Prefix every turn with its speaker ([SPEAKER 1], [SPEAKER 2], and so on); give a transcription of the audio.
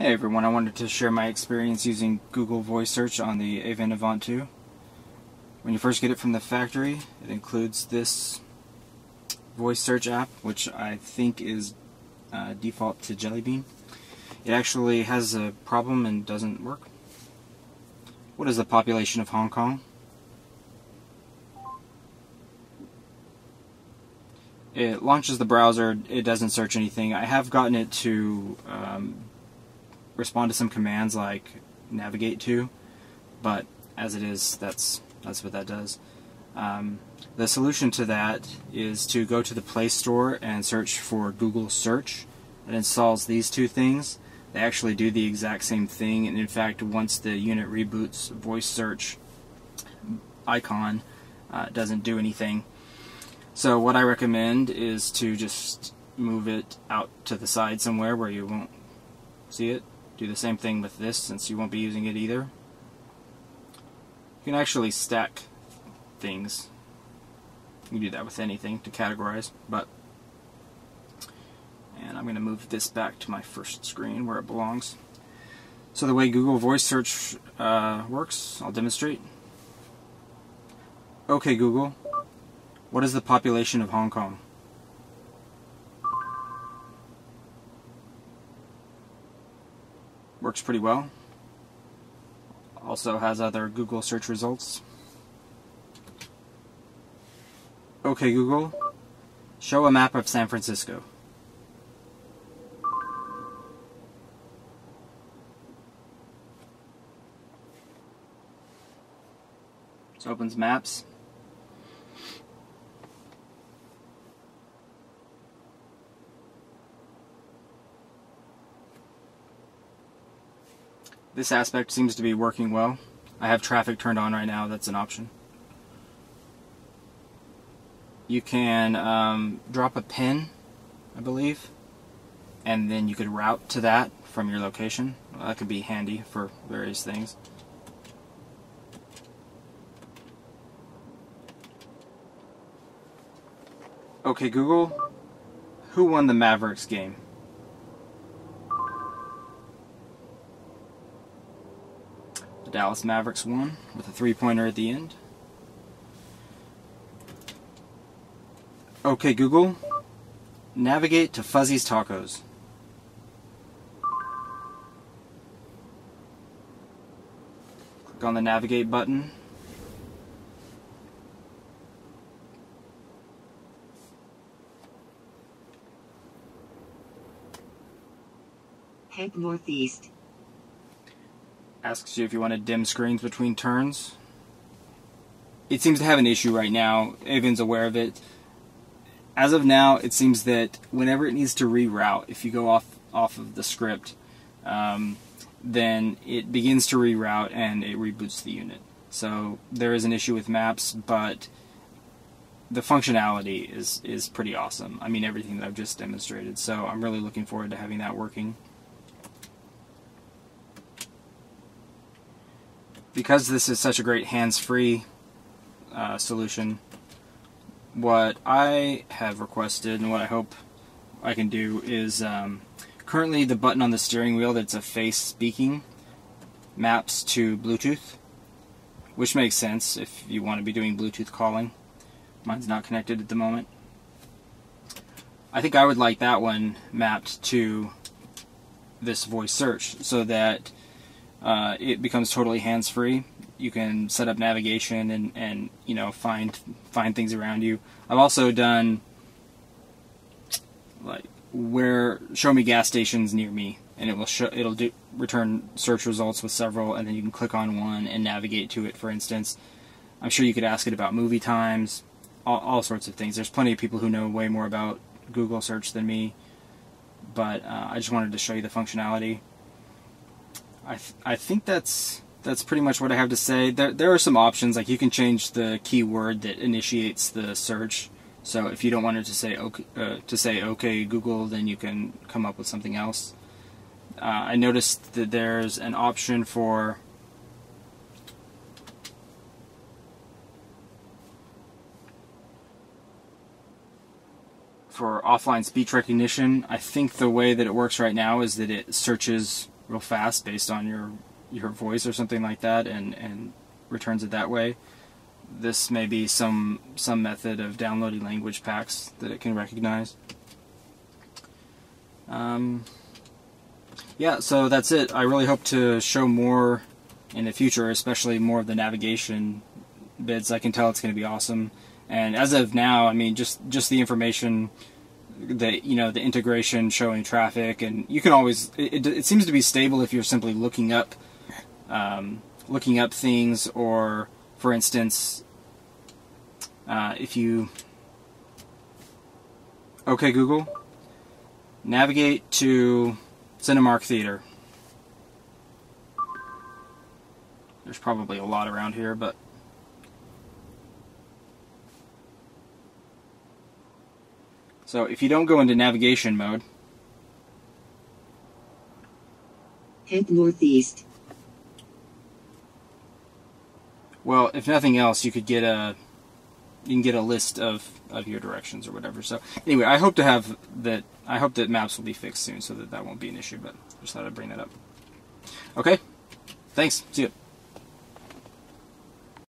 [SPEAKER 1] Hey everyone, I wanted to share my experience using Google Voice Search on the Avin Avant-2. When you first get it from the factory, it includes this voice search app, which I think is default to Jelly Bean. It actually has a problem and doesn't work. What is the population of Hong Kong? It launches the browser, it doesn't search anything. I have gotten it to respond to some commands like navigate to, but as it is, that's what that does. The solution to that is to go to the Play Store and search for Google Search. It installs these two things. They actually do the exact same thing, and in fact, once the unit reboots, voice search icon doesn't do anything. So what I recommend is to just move it out to the side somewhere where you won't see it. Do the same thing with this since you won't be using it either. You can actually stack things. You can do that with anything to categorize, and I'm going to move this back to my first screen where it belongs. So the way Google Voice Search works, I'll demonstrate. Okay Google, what is the population of Hong Kong? Works pretty well. Also has other Google search results. Okay Google, show a map of San Francisco. So opens maps. This aspect seems to be working well. I have traffic turned on right now, that's an option. You can drop a pin, I believe, and then you could route to that from your location. Well, that could be handy for various things. Okay Google, who won the Mavericks game? Dallas Mavericks won with a three-pointer at the end. Okay Google, navigate to Fuzzy's Tacos. Click on the navigate button.
[SPEAKER 2] Head northeast.
[SPEAKER 1] Asks you if you want to dim screens between turns. It seems to have an issue right now. Avin's aware of it. As of now, it seems that whenever it needs to reroute, if you go off of the script, then it begins to reroute and it reboots the unit. So there is an issue with maps, but the functionality is pretty awesome. I mean, everything that I've just demonstrated. So I'm really looking forward to having that working. Because this is such a great hands-free solution, what I have requested and what I hope I can do is currently the button on the steering wheel that's a face speaking maps to Bluetooth, which makes sense if you want to be doing Bluetooth calling. Mine's not connected at the moment. I think I would like that one mapped to this voice search so that it becomes totally hands-free. You can set up navigation and you know, find things around you. I've also done like show me gas stations near me, and it'll return search results with several, and then you can click on one and navigate to it. For instance, I'm sure you could ask it about movie times, all sorts of things. There's plenty of people who know way more about Google search than me, but I just wanted to show you the functionality. I think that's pretty much what I have to say. There are some options, like you can change the keyword that initiates the search. So if you don't want it to say okay Google, then you can come up with something else. I noticed that there's an option for offline speech recognition. I think the way that it works right now is that it searches real fast based on your voice or something like that, and returns it that way. This may be some method of downloading language packs that it can recognize. Yeah, so that's it. I really hope to show more in the future, especially more of the navigation bits. I can tell it's going to be awesome. And as of now, I mean, just the information, the integration showing traffic, and you can always. It seems to be stable if you're simply looking up things, or for instance, if you okay Google, navigate to Cinemark Theater. There's probably a lot around here, but so if you don't go into navigation mode,
[SPEAKER 2] head northeast.
[SPEAKER 1] Well, if nothing else, you can get a list of your directions or whatever. So anyway, I hope that maps will be fixed soon, so that won't be an issue. But just thought I'd bring that up. Okay, thanks. See you.